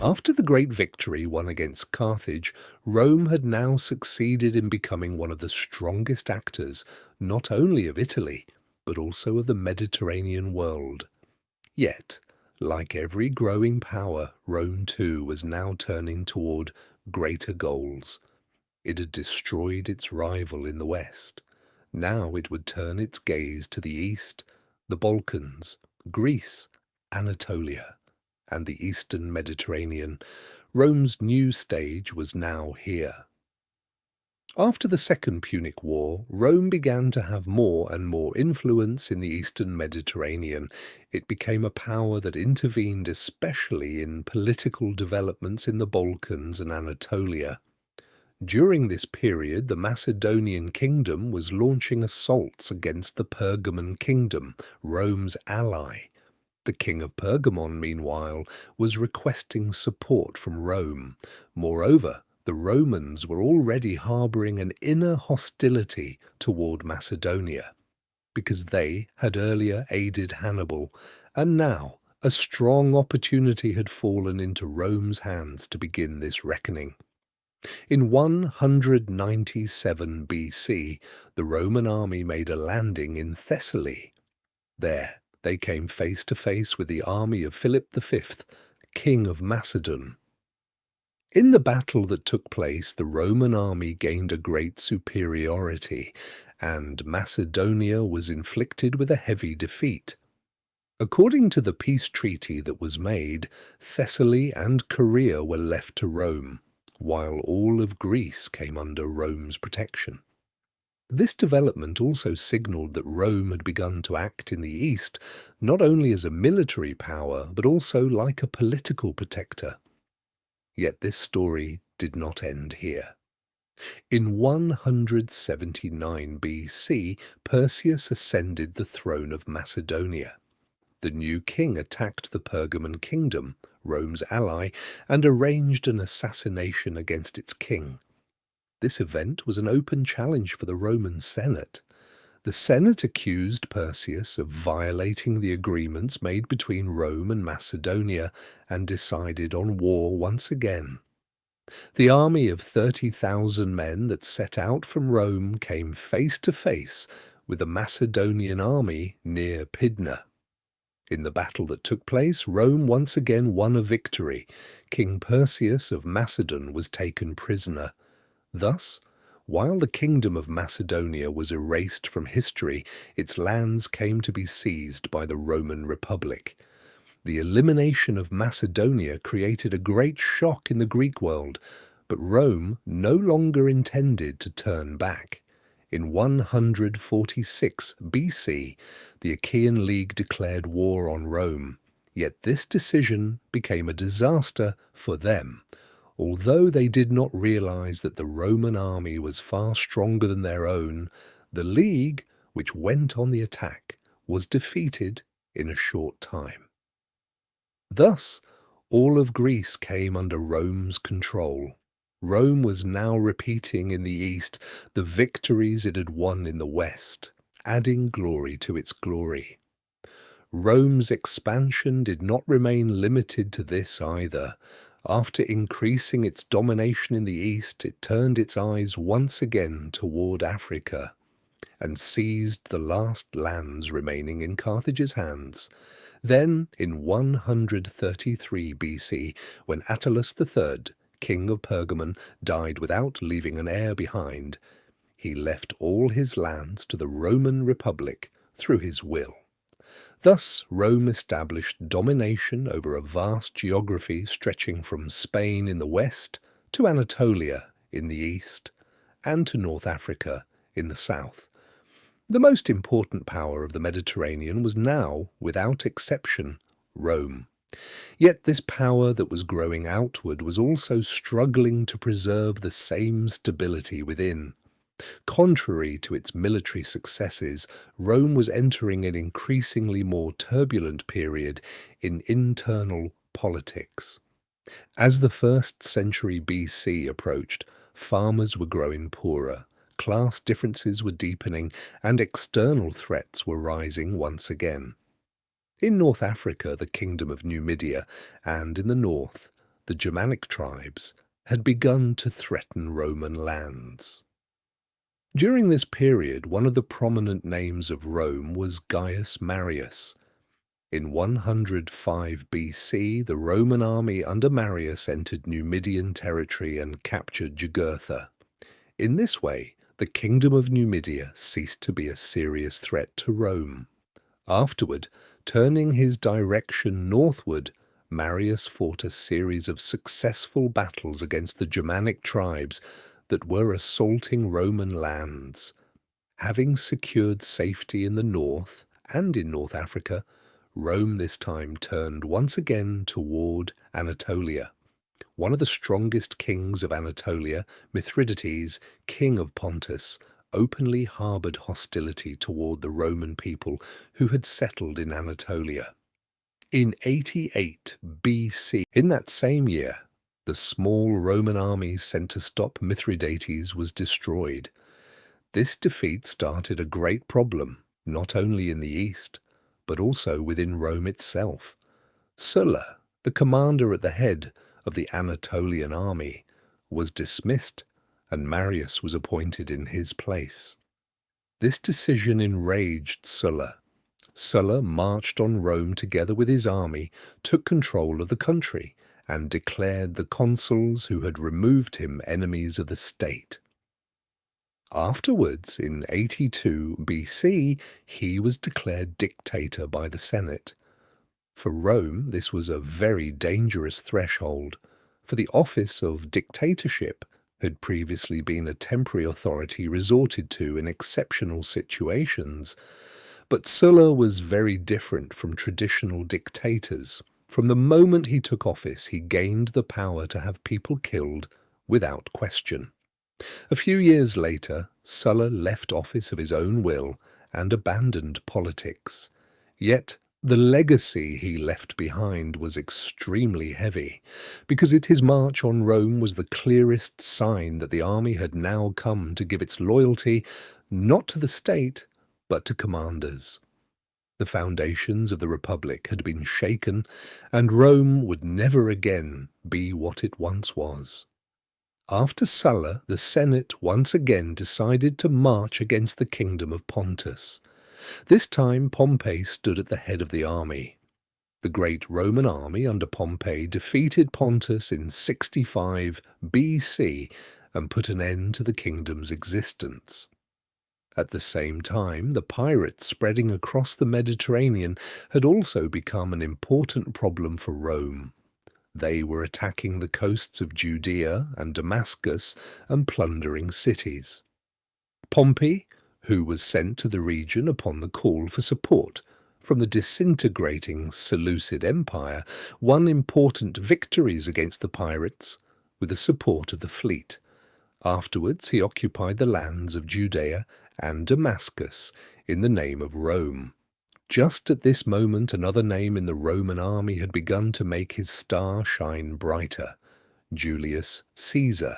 After the great victory won against Carthage, Rome had now succeeded in becoming one of the strongest actors, not only of Italy, but also of the Mediterranean world. Yet, like every growing power, Rome too was now turning toward greater goals. It had destroyed its rival in the west. Now it would turn its gaze to the east, the Balkans, Greece, Anatolia, and the eastern Mediterranean. Rome's new stage was now here. After the Second Punic War, Rome began to have more and more influence in the eastern Mediterranean. It became a power that intervened especially in political developments in the Balkans and Anatolia. During this period, the Macedonian kingdom was launching assaults against the Pergamon kingdom, Rome's ally. The king of Pergamon, meanwhile, was requesting support from Rome. Moreover, the Romans were already harbouring an inner hostility toward Macedonia, because they had earlier aided Hannibal, and now a strong opportunity had fallen into Rome's hands to begin this reckoning. In 197 BC, the Roman army made a landing in Thessaly. There, they came face to face with the army of Philip V, king of Macedon. In the battle that took place, the Roman army gained a great superiority, and Macedonia was inflicted with a heavy defeat. According to the peace treaty that was made, Thessaly and Caria were left to Rome, while all of Greece came under Rome's protection. This development also signalled that Rome had begun to act in the East not only as a military power, but also like a political protector. Yet this story did not end here. In 179 BC, Perseus ascended the throne of Macedonia. The new king attacked the Pergamon kingdom, Rome's ally, and arranged an assassination against its king. This event was an open challenge for the Roman Senate. The Senate accused Perseus of violating the agreements made between Rome and Macedonia and decided on war once again. The army of 30,000 men that set out from Rome came face to face with the Macedonian army near Pydna. In the battle that took place, Rome once again won a victory. King Perseus of Macedon was taken prisoner. Thus, while the kingdom of Macedonia was erased from history, its lands came to be seized by the Roman Republic. The elimination of Macedonia created a great shock in the Greek world, but Rome no longer intended to turn back. In 146 BC, the Achaean League declared war on Rome, yet this decision became a disaster for them. Although they did not realize that the Roman army was far stronger than their own, the League, which went on the attack, was defeated in a short time. Thus, all of Greece came under Rome's control. Rome was now repeating in the east the victories it had won in the west, adding glory to its glory. Rome's expansion did not remain limited to this either. After increasing its domination in the east, it turned its eyes once again toward Africa and seized the last lands remaining in Carthage's hands. Then, in 133 BC, when Attalus III, king of Pergamon, died without leaving an heir behind, he left all his lands to the Roman Republic through his will. Thus, Rome established domination over a vast geography stretching from Spain in the west to Anatolia in the east and to North Africa in the south. The most important power of the Mediterranean was now, without exception, Rome. Yet this power that was growing outward was also struggling to preserve the same stability within. Contrary to its military successes, Rome was entering an increasingly more turbulent period in internal politics. As the 1st century BC approached, farmers were growing poorer, class differences were deepening and external threats were rising once again. In North Africa, the kingdom of Numidia, and in the north, the Germanic tribes, had begun to threaten Roman lands. During this period, one of the prominent names of Rome was Gaius Marius. In 105 BC, the Roman army under Marius entered Numidian territory and captured Jugurtha. In this way, the kingdom of Numidia ceased to be a serious threat to Rome. Afterward, turning his direction northward, Marius fought a series of successful battles against the Germanic tribes that were assaulting Roman lands. Having secured safety in the north and in North Africa, Rome this time turned once again toward Anatolia. One of the strongest kings of Anatolia, Mithridates, king of Pontus, openly harbored hostility toward the Roman people who had settled in Anatolia. In 88 BC, in that same year, the small Roman army sent to stop Mithridates was destroyed. This defeat started a great problem, not only in the east, but also within Rome itself. Sulla, the commander at the head of the Anatolian army, was dismissed, and Marius was appointed in his place. This decision enraged Sulla. Sulla marched on Rome together with his army, took control of the country, and declared the consuls who had removed him enemies of the state. Afterwards, in 82 BC, he was declared dictator by the Senate. For Rome, this was a very dangerous threshold, for the office of dictatorship had previously been a temporary authority resorted to in exceptional situations. But Sulla was very different from traditional dictators. From the moment he took office, he gained the power to have people killed without question. A few years later, Sulla left office of his own will and abandoned politics. Yet the legacy he left behind was extremely heavy, because his march on Rome was the clearest sign that the army had now come to give its loyalty not to the state, but to commanders. The foundations of the Republic had been shaken, and Rome would never again be what it once was. After Sulla, the Senate once again decided to march against the kingdom of Pontus. This time Pompey stood at the head of the army. The great Roman army under Pompey defeated Pontus in 65 BC and put an end to the kingdom's existence. At the same time, the pirates spreading across the Mediterranean had also become an important problem for Rome. They were attacking the coasts of Judea and Damascus and plundering cities. Pompey, who was sent to the region upon the call for support from the disintegrating Seleucid Empire, won important victories against the pirates with the support of the fleet. Afterwards, he occupied the lands of Judea and Damascus in the name of Rome. Just at this moment, another name in the Roman army had begun to make his star shine brighter: Julius Caesar.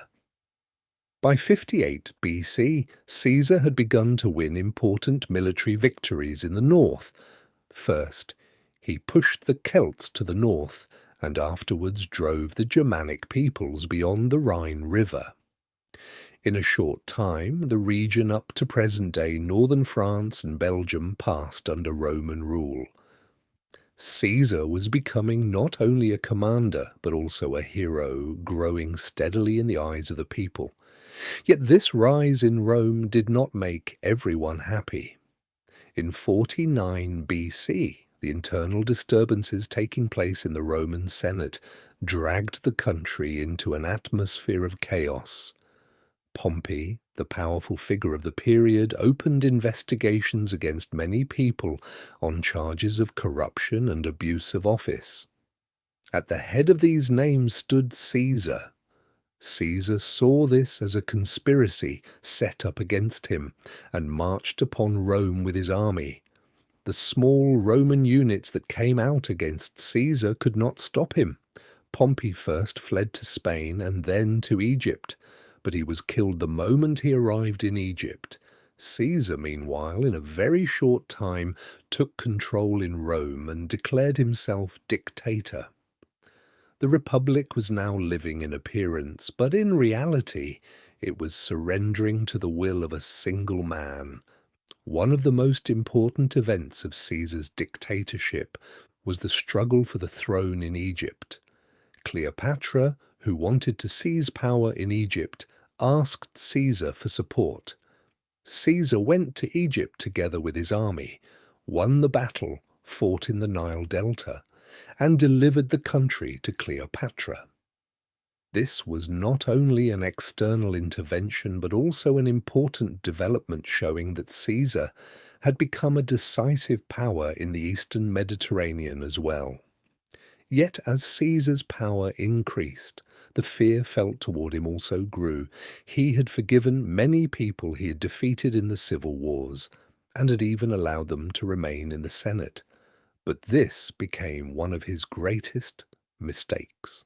By 58 BC, Caesar had begun to win important military victories in the north. First, he pushed the Celts to the north, and afterwards drove the Germanic peoples beyond the Rhine River. In a short time, the region up to present-day northern France and Belgium passed under Roman rule. Caesar was becoming not only a commander, but also a hero, growing steadily in the eyes of the people. Yet this rise in Rome did not make everyone happy. In 49 BC, the internal disturbances taking place in the Roman Senate dragged the country into an atmosphere of chaos. Pompey, the powerful figure of the period, opened investigations against many people on charges of corruption and abuse of office. At the head of these names stood Caesar. Caesar saw this as a conspiracy set up against him and marched upon Rome with his army. The small Roman units that came out against Caesar could not stop him. Pompey first fled to Spain and then to Egypt. but he was killed the moment he arrived in Egypt. Caesar, meanwhile, in a very short time, took control in Rome and declared himself dictator. The Republic was now living in appearance, but in reality it was surrendering to the will of a single man. One of the most important events of Caesar's dictatorship was the struggle for the throne in Egypt. Cleopatra, who wanted to seize power in Egypt, asked Caesar for support. Caesar went to Egypt together with his army, won the battle, fought in the Nile Delta, and delivered the country to Cleopatra. This was not only an external intervention but also an important development showing that Caesar had become a decisive power in the Eastern Mediterranean as well. Yet as Caesar's power increased, the fear felt toward him also grew. He had forgiven many people he had defeated in the civil wars, and had even allowed them to remain in the Senate. But this became one of his greatest mistakes.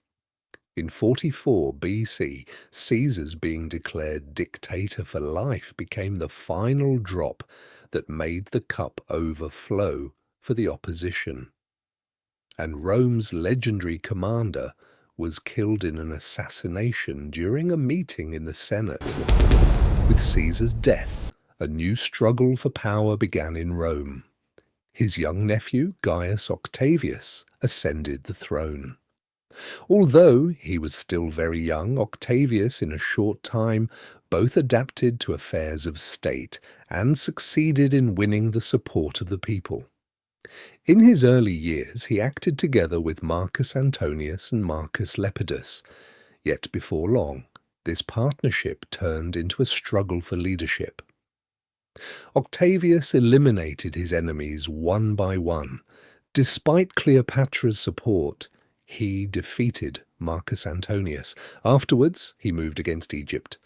In 44 BC, Caesar's being declared dictator for life became the final drop that made the cup overflow for the opposition. And Rome's legendary commander was killed in an assassination during a meeting in the Senate. With Caesar's death, a new struggle for power began in Rome. His young nephew, Gaius Octavius, ascended the throne. Although he was still very young, Octavius in a short time both adapted to affairs of state and succeeded in winning the support of the people. In his early years he acted together with Marcus Antonius and Marcus Lepidus, yet before long this partnership turned into a struggle for leadership. Octavius eliminated his enemies one by one. Despite Cleopatra's support, he defeated Marcus Antonius. Afterwards, he moved against Egypt.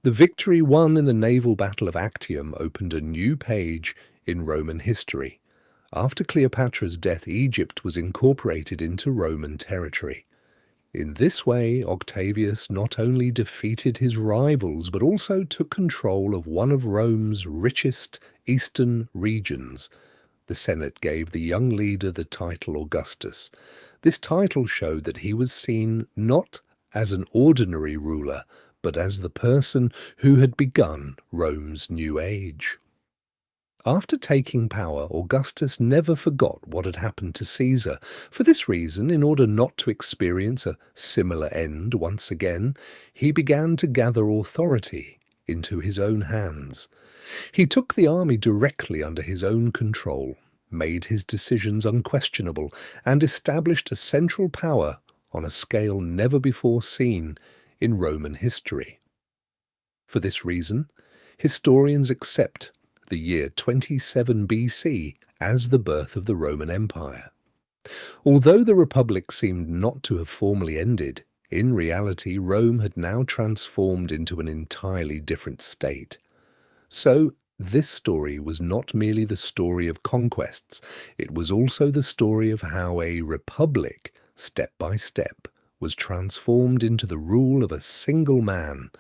The victory won in the naval battle of Actium opened a new page in Roman history. After Cleopatra's death, Egypt was incorporated into Roman territory. In this way, Octavius not only defeated his rivals, but also took control of one of Rome's richest eastern regions. The Senate gave the young leader the title Augustus. This title showed that he was seen not as an ordinary ruler, but as the person who had begun Rome's new age. After taking power, Augustus never forgot what had happened to Caesar. For this reason, in order not to experience a similar end once again, he began to gather authority into his own hands. He took the army directly under his own control, made his decisions unquestionable, and established a central power on a scale never before seen in Roman history. For this reason, historians accept the year 27 BC as the birth of the Roman Empire. Although the Republic seemed not to have formally ended, in reality Rome had now transformed into an entirely different state. So, this story was not merely the story of conquests, it was also the story of how a republic, step by step, was transformed into the rule of a single man.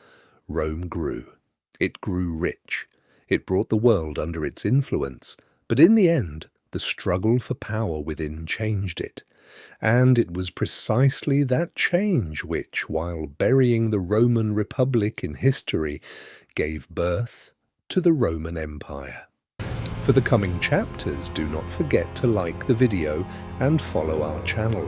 Rome grew. It grew rich. It brought the world under its influence, but in the end, the struggle for power within changed it. And it was precisely that change which, while burying the Roman Republic in history, gave birth to the Roman Empire. For the coming chapters, do not forget to like the video and follow our channel.